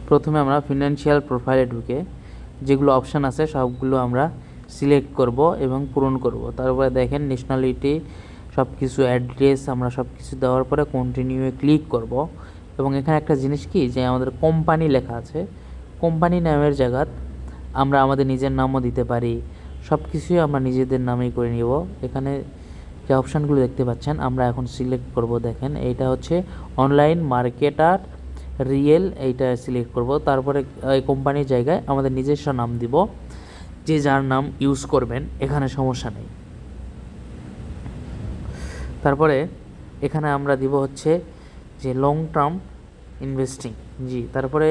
প্রথমে আমরা ফিনান্সিয়াল প্রোফাইলে ঢুকে যেগুলো অপশান আছে সবগুলো আমরা সিলেক্ট করব এবং পূরণ করব। তারপরে দেখেন ন্যাশনালিটি সব কিছু, অ্যাড্রেস আমরা সব কিছু দেওয়ার পরে কন্টিনিউয়ে ক্লিক করব। এবং এখানে একটা জিনিস কি যে আমাদের কোম্পানি লেখা আছে, কোম্পানি নামের জায়গাত আমরা আমাদের নিজের নামও দিতে পারি, সব কিছুই আমরা নিজেদের নামেই করে নিব। এখানে যে অপশানগুলো দেখতে পাচ্ছেন আমরা এখন সিলেক্ট করব। দেখেন এইটা হচ্ছে অনলাইন মার্কেটার রিয়েল, এইটা সিলেক্ট করব। তারপরে এই কোম্পানির জায়গায় আমাদের নিজস্ব নাম দিব, যে যার নাম ইউজ করবেন, এখানে সমস্যা নেই। তারপরে এখানে আমরা দিব হচ্ছে যে লং টার্ম ইনভেস্টিং, জি। তারপরে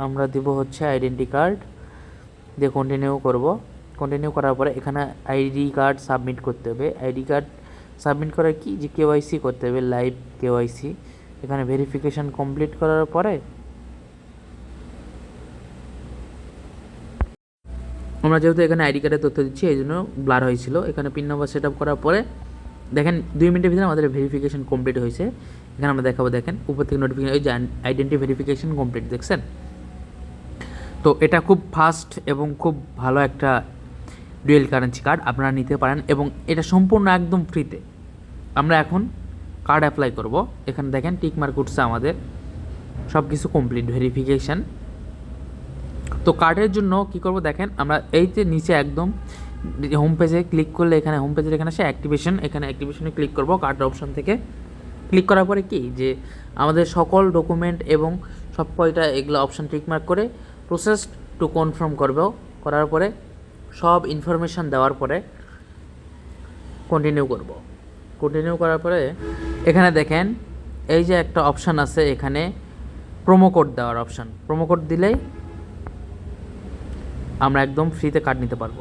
আমরা দিব হচ্ছে আইডেন্টি কার্ড দিয়ে কন্টিনিউ করব। কন্টিনিউ করার পরে এখানে আইডি কার্ড সাবমিট করতে হবে। আইডি কার্ড সাবমিট করার কি যে কেওয়াইসি করতে হবে, লাইভ কেওয়াইসি। এখানে ভেরিফিকেশান কমপ্লিট করার পরে আমরা যেহেতু এখানে আইডি কার্ডের তথ্য দিচ্ছি এই জন্য ব্লার হয়েছিল। এখানে পিন নাম্বার সেট আপ করার পরে দেখেন 2 মিনিটের ভিতরে আমাদের ভেরিফিকেশান কমপ্লিট হয়েছে। এখানে আমরা দেখাবো, দেখেন উপর থেকে নোটিফিকেশন, ওই যে আইডেন্টি ভেরিফিকেশান কমপ্লিট, দেখছেন তো? এটা খুব ফাস্ট এবং খুব ভালো একটা ডুয়েল কারেন্সি কার্ড, আপনারা নিতে পারেন এবং এটা সম্পূর্ণ একদম ফ্রিতে। আমরা এখন কার্ড অ্যাপ্লাই করব। এখানে দেখেন টিক মার্ক উঠছে, আমাদের সব কিছু কমপ্লিট ভেরিফিকেশান। তো কার্ডের জন্য কি করব দেখেন, আমরা এই যে নিচে একদম হোম পেজে ক্লিক করলে এখানে হোম পেজের এখানে আসে অ্যাক্টিভেশন, এখানে অ্যাক্টিভেশনে ক্লিক করব। কার্ড অপশন থেকে ক্লিক করার পরে কি যে আমাদের সকল ডকুমেন্ট এবং সব কয়টা এগুলো অপশান টিকমার্ক করে প্রসেস টু কনফার্ম করব। করার পরে সব ইনফরমেশান দেওয়ার পরে কন্টিনিউ করব। কন্টিনিউ করার পরে এখানে দেখেন এই যে একটা অপশান আছে, এখানে প্রোমো কোড দেওয়ার অপশান। প্রোমো কোড দিলেই আমরা একদম ফ্রিতে কার্ড নিতে পারবো।